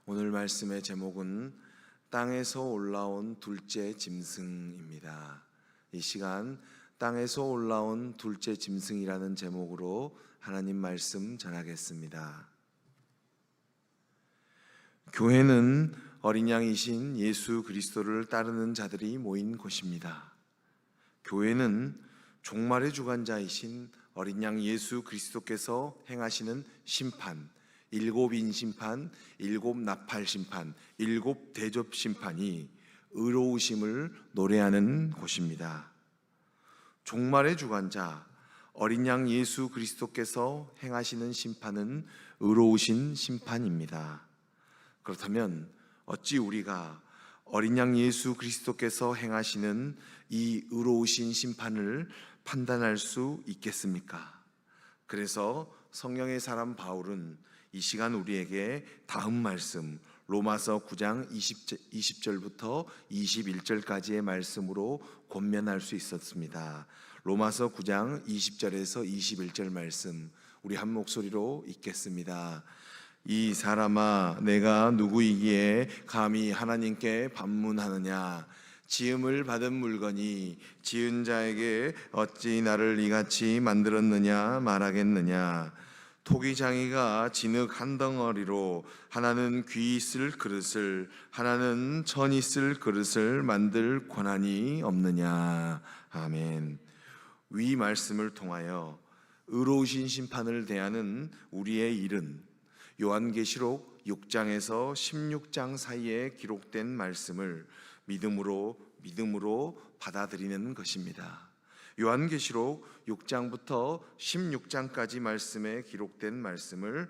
오늘 말씀의 제목은 땅에서 올라온 둘째 짐승입니다. 이 시간 땅에서 올라온 둘째 짐승이라는 제목으로 하나님 말씀 전하겠습니다. 교회는 어린 양이신 예수 그리스도를 따르는 자들이 모인 곳입니다. 교회는 종말의 주관자이신 어린 양 예수 그리스도께서 행하시는 심판, 일곱 인심판, 일곱 나팔 심판, 일곱 대접 심판이 의로우심을 노래하는 곳입니다. 종말의 주관자 어린 양 예수 그리스도께서 행하시는 심판은 의로우신 심판입니다. 그렇다면 어찌 우리가 어린 양 예수 그리스도께서 행하시는 이 의로우신 심판을 판단할 수 있겠습니까? 그래서 성령의 사람 바울은 이 시간 우리에게 다음 말씀 로마서 9장 20절부터 21절까지의 말씀으로 권면할 수 있었습니다. 로마서 9장 20절에서 21절 말씀 우리 한 목소리로 읽겠습니다. 이 사람아, 내가 누구이기에 감히 하나님께 반문하느냐? 지음을 받은 물건이 지은 자에게 어찌 나를 이같이 만들었느냐 말하겠느냐? 토기장이가 진흙 한 덩어리로 하나는 귀 있을 그릇을 하나는 천 있을 그릇을 만들 권한이 없느냐. 아멘. 위 말씀을 통하여 의로우신 심판을 대하는 우리의 일은 요한계시록 6장에서 16장 사이에 기록된 말씀을 믿음으로 받아들이는 것입니다. 요한계시록 6장부터 16장까지 말씀에 기록된 말씀을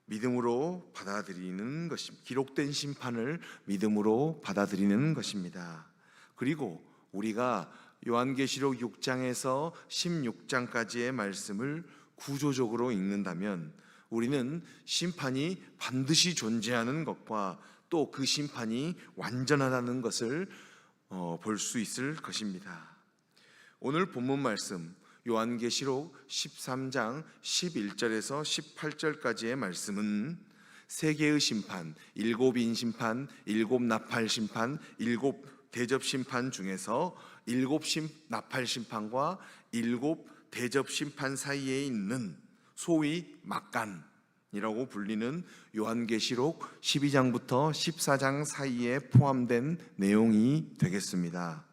믿음으로 받아들이는 것입니다. 기록된 심판을 믿음으로 받아들이는 것입니다. 그리고 우리가 요한계시록 6장에서 16장까지의 말씀을 구조적으로 읽는다면 우리는 심판이 반드시 존재하는 것과 또 그 심판이 완전하다는 것을 볼 수 있을 것입니다. 오늘 본문 말씀 요한계시록 13장 11절에서 18절까지의 말씀은 세 개의 심판, 일곱 인심판, 일곱 나팔 심판, 일곱 대접 심판 중에서 일곱 나팔 심판과 일곱 대접 심판 사이에 있는 소위 막간이라고 불리는 요한계시록 12장부터 14장 사이에 포함된 내용이 되겠습니다.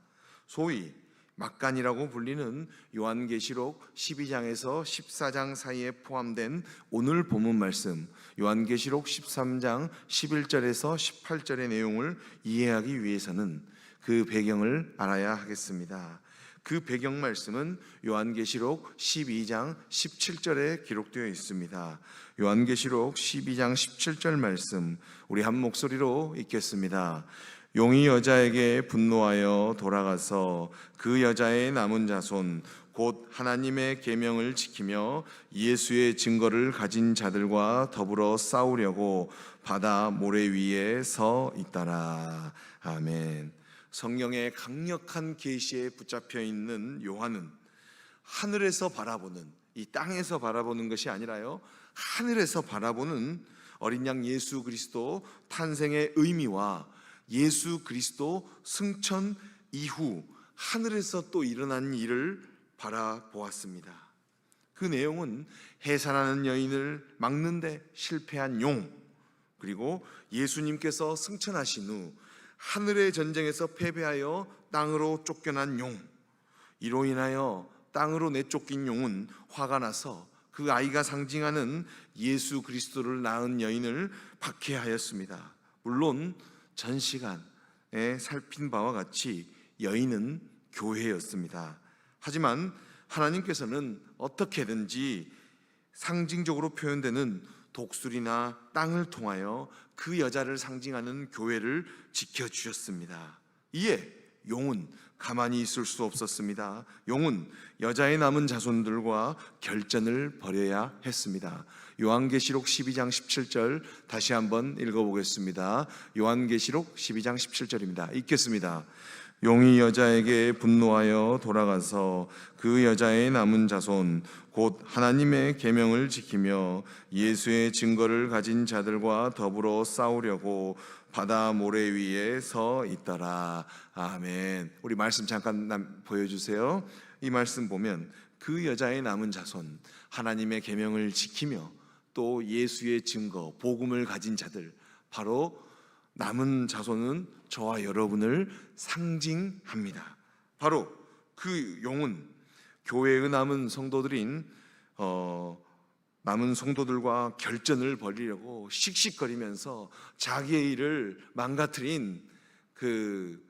소위 막간이라고 불리는 요한계시록 12장에서 14장 사이에 포함된 오늘 본문 말씀 요한계시록 13장 11절에서 18절의 내용을 이해하기 위해서는 그 배경을 알아야 하겠습니다. 그 배경 말씀은 요한계시록 12장 17절에 기록되어 있습니다. 요한계시록 12장 17절 말씀 우리 한 목소리로 읽겠습니다. 용이 여자에게 분노하여 돌아가서 그 여자의 남은 자손 곧 하나님의 계명을 지키며 예수의 증거를 가진 자들과 더불어 싸우려고 바다 모래 위에 서 있더라. 아멘. 성령의 강력한 계시에 붙잡혀 있는 요한은 하늘에서 바라보는, 이 땅에서 바라보는 것이 아니라요, 하늘에서 바라보는 어린 양 예수 그리스도 탄생의 의미와 예수 그리스도 승천 이후 하늘에서 또 일어난 일을 바라보았습니다. 그 내용은 해산하는 여인을 막는데 실패한 용, 그리고 예수님께서 승천하신 후 하늘의 전쟁에서 패배하여 땅으로 쫓겨난 용, 이로 인하여 땅으로 내쫓긴 용은 화가 나서 그 아이가 상징하는 예수 그리스도를 낳은 여인을 박해하였습니다. 물론 전 시간에 살핀 바와 같이 여인은 교회였습니다. 하지만 하나님께서는 어떻게든지 상징적으로 표현되는 독수리나 땅을 통하여 그 여자를 상징하는 교회를 지켜주셨습니다. 이에 용은 가만히 있을 수 없었습니다. 용은 여자의 남은 자손들과 결전을 벌여야 했습니다. 요한계시록 12장 17절 다시 한번 읽어보겠습니다. 요한계시록 12장 17절입니다. 읽겠습니다. 용이 여자에게 분노하여 돌아가서 그 여자의 남은 자손 곧 하나님의 계명을 지키며 예수의 증거를 가진 자들과 더불어 싸우려고 바다 모래 위에 서 있더라. 아멘. 우리 말씀 잠깐 보여주세요. 이 말씀 보면 그 여자의 남은 자손, 하나님의 계명을 지키며 또 예수의 증거, 복음을 가진 자들, 바로 남은 자손은 저와 여러분을 상징합니다. 바로 그 용은 교회의 남은 성도들인 남은 성도들과 결전을 벌이려고 씩씩거리면서 자기의 일을 망가뜨린 그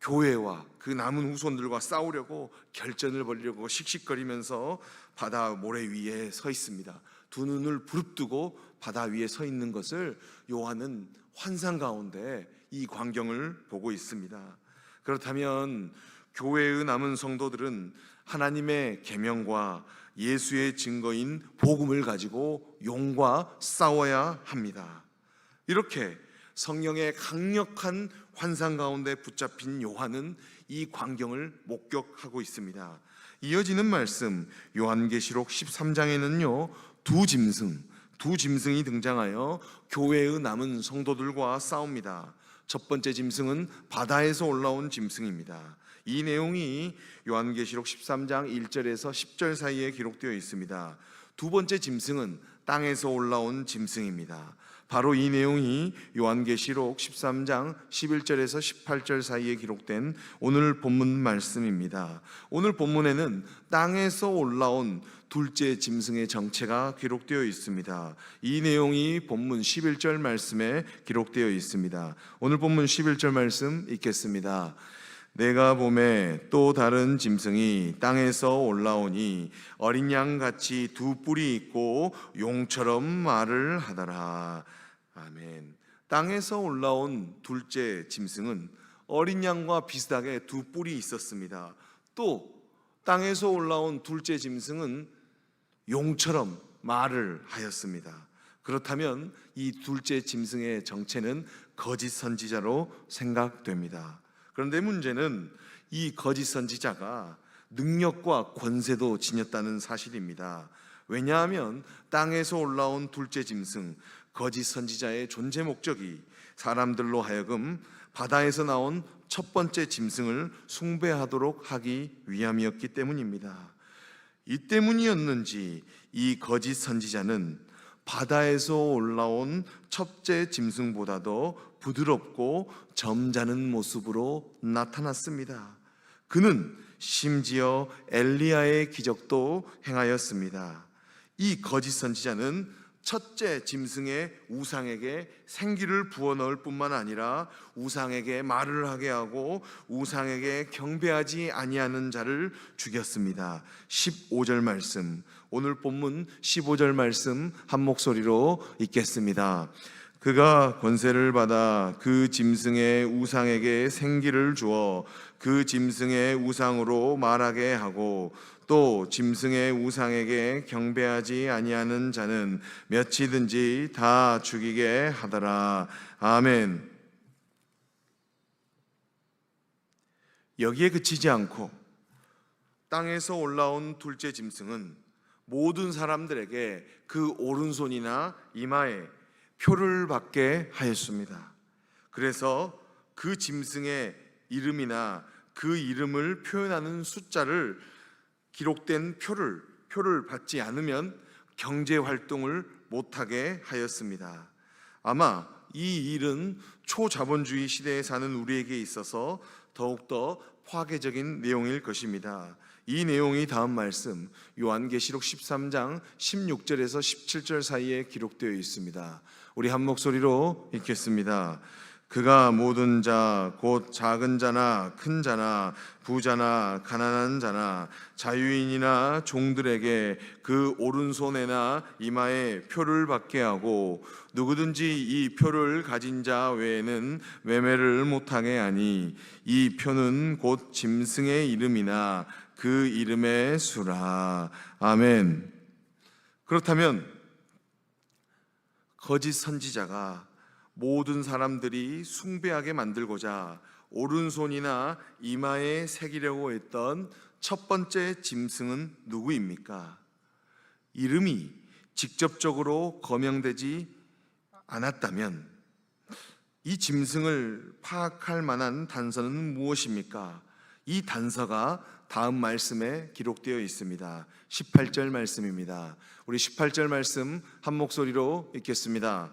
교회와 그 남은 후손들과 싸우려고 결전을 벌이려고 씩씩거리면서 바다 모래 위에 서 있습니다. 두 눈을 부릅뜨고 바다 위에 서 있는 것을 요한은 환상 가운데 이 광경을 보고 있습니다. 그렇다면 교회의 남은 성도들은 하나님의 계명과 예수의 증거인 복음을 가지고 용과 싸워야 합니다. 이렇게 성령의 강력한 환상 가운데 붙잡힌 요한은 이 광경을 목격하고 있습니다. 이어지는 말씀 요한계시록 13장에는요 두 짐승이 등장하여 교회의 남은 성도들과 싸웁니다. 첫 번째 짐승은 바다에서 올라온 짐승입니다. 이 내용이 요한계시록 13장 1절에서 10절 사이에 기록되어 있습니다. 두 번째 짐승은 땅에서 올라온 짐승입니다. 바로 이 내용이 요한계시록 13장 11절에서 18절 사이에 기록된 오늘 본문 말씀입니다. 오늘 본문에는 땅에서 올라온 둘째 짐승의 정체가 기록되어 있습니다. 이 내용이 본문 11절 말씀에 기록되어 있습니다. 오늘 본문 11절 말씀 읽겠습니다. 내가 보매 또 다른 짐승이 땅에서 올라오니 어린 양같이 두 뿔이 있고 용처럼 말을 하더라. 아멘. 땅에서 올라온 둘째 짐승은 어린 양과 비슷하게 두 뿔이 있었습니다. 또 땅에서 올라온 둘째 짐승은 용처럼 말을 하였습니다. 그렇다면 이 둘째 짐승의 정체는 거짓 선지자로 생각됩니다. 그런데 문제는 이 거짓 선지자가 능력과 권세도 지녔다는 사실입니다. 왜냐하면 땅에서 올라온 둘째 짐승, 거짓 선지자의 존재 목적이 사람들로 하여금 바다에서 나온 첫 번째 짐승을 숭배하도록 하기 위함이었기 때문입니다. 이 때문이었는지 이 거짓 선지자는 바다에서 올라온 첫째 짐승보다도 부드럽고 점잖은 모습으로 나타났습니다. 그는 심지어 엘리야의 기적도 행하였습니다. 이 거짓 선지자는 첫째 짐승의 우상에게 생기를 부어넣을 뿐만 아니라 우상에게 말을 하게 하고 우상에게 경배하지 아니하는 자를 죽였습니다. 15절 말씀, 오늘 본문 15절 말씀 한 목소리로 읽겠습니다. 그가 권세를 받아 그 짐승의 우상에게 생기를 주어 그 짐승의 우상으로 말하게 하고 또 짐승의 우상에게 경배하지 아니하는 자는 몇이든지 다 죽이게 하더라. 아멘. 여기에 그치지 않고 땅에서 올라온 둘째 짐승은 모든 사람들에게 그 오른손이나 이마에 표를 받게 하였습니다. 그래서 그 짐승의 이름이나 그 이름을 표현하는 숫자를 기록된 표를 받지 않으면 경제 활동을 못하게 하였습니다. 아마 이 일은 초자본주의 시대에 사는 우리에게 있어서 더욱더 파괴적인 내용일 것입니다. 이 내용이 다음 말씀 요한계시록 13장 16절에서 17절 사이에 기록되어 있습니다. 우리 한 목소리로 읽겠습니다. 그가 모든 자 곧 작은 자나 큰 자나 부자나 가난한 자나 자유인이나 종들에게 그 오른손에나 이마에 표를 받게 하고 누구든지 이 표를 가진 자 외에는 매매를 못하게 하니 이 표는 곧 짐승의 이름이나 그 이름의 수라. 아멘. 그렇다면 거짓 선지자가 모든 사람들이 숭배하게 만들고자 오른손이나 이마에 새기려고 했던 첫 번째 짐승은 누구입니까? 이름이 직접적으로 거명되지 않았다면 이 짐승을 파악할 만한 단서는 무엇입니까? 이 단서가 다음 말씀에 기록되어 있습니다. 18절 말씀입니다. 우리 18절 말씀 한 목소리로 읽겠습니다.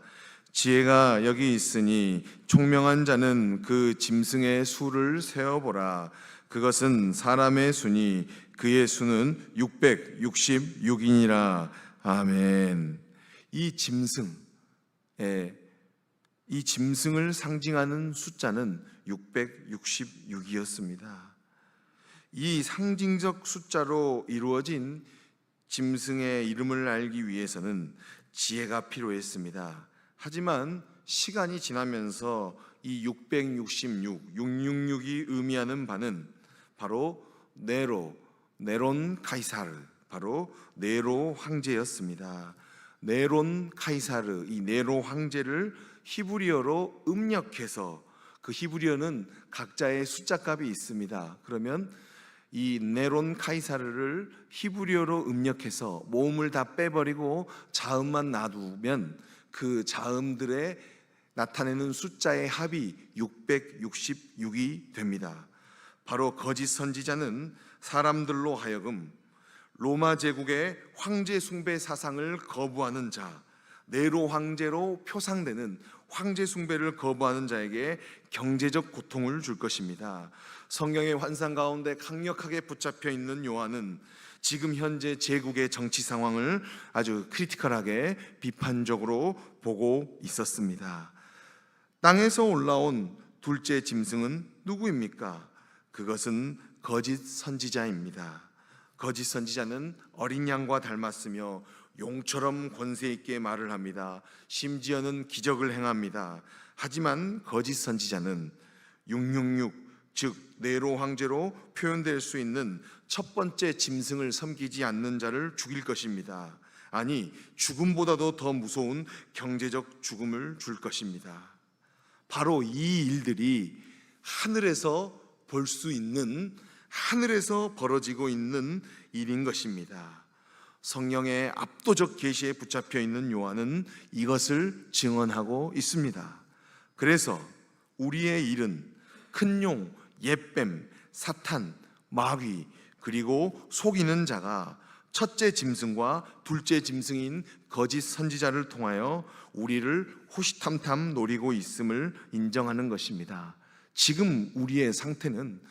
지혜가 여기 있으니 총명한 자는 그 짐승의 수를 세어보라. 그것은 사람의 수니 그의 수는 666이니라. 아멘. 이 짐승을 상징하는 숫자는 666이었습니다. 이 상징적 숫자로 이루어진 짐승의 이름을 알기 위해서는 지혜가 필요했습니다. 하지만 시간이 지나면서 이 666이 의미하는 바는 바로 네론 카이사르, 바로 네로 황제였습니다. 네론 카이사르, 이 네로 황제를 히브리어로 음력해서, 그 히브리어는 각자의 숫자값이 있습니다. 그러면 이 네론 카이사르를 히브리어로 음력해서 모음을 다 빼버리고 자음만 놔두면 그 자음들의 나타내는 숫자의 합이 666이 됩니다. 바로 거짓 선지자는 사람들로 하여금 로마 제국의 황제 숭배 사상을 거부하는 자, 네로 황제로 표상되는 황제 숭배를 거부하는 자에게 경제적 고통을 줄 것입니다. 성경의 환상 가운데 강력하게 붙잡혀 있는 요한은 지금 현재 제국의 정치 상황을 아주 크리티컬하게 비판적으로 보고 있었습니다. 땅에서 올라온 둘째 짐승은 누구입니까? 그것은 거짓 선지자입니다. 거짓 선지자는 어린 양과 닮았으며 용처럼 권세 있게 말을 합니다. 심지어는 기적을 행합니다. 하지만 거짓 선지자는 666, 즉 네로 황제로 표현될 수 있는 첫 번째 짐승을 섬기지 않는 자를 죽일 것입니다. 아니, 죽음보다도 더 무서운 경제적 죽음을 줄 것입니다. 바로 이 일들이 하늘에서 볼 수 있는, 하늘에서 벌어지고 있는 일인 것입니다. 성령의 압도적 계시에 붙잡혀 있는 요한은 이것을 증언하고 있습니다. 그래서 우리의 일은 큰 용, 옛뱀, 사탄, 마귀, 그리고 속이는 자가 첫째 짐승과 둘째 짐승인 거짓 선지자를 통하여 우리를 호시탐탐 노리고 있음을 인정하는 것입니다. 지금 우리의 상태는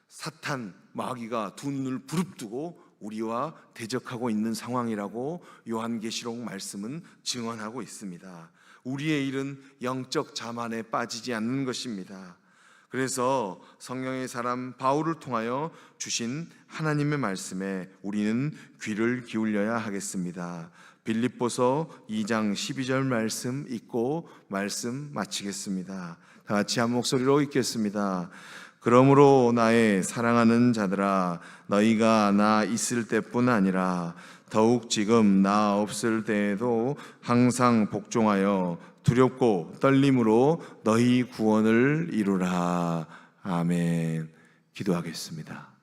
사탄, 마귀가 두 눈을 부릅뜨고 우리와 대적하고 있는 상황이라고 요한계시록 말씀은 증언하고 있습니다. 우리의 일은 영적 자만에 빠지지 않는 것입니다. 그래서 성령의 사람 바울을 통하여 주신 하나님의 말씀에 우리는 귀를 기울여야 하겠습니다. 빌립보서 2장 12절 말씀 읽고 말씀 마치겠습니다. 다 같이 한 목소리로 읽겠습니다. 그러므로 나의 사랑하는 자들아, 너희가 나 있을 때뿐 아니라 더욱 지금 나 없을 때에도 항상 복종하여 두렵고 떨림으로 너희 구원을 이루라. 아멘. 기도하겠습니다.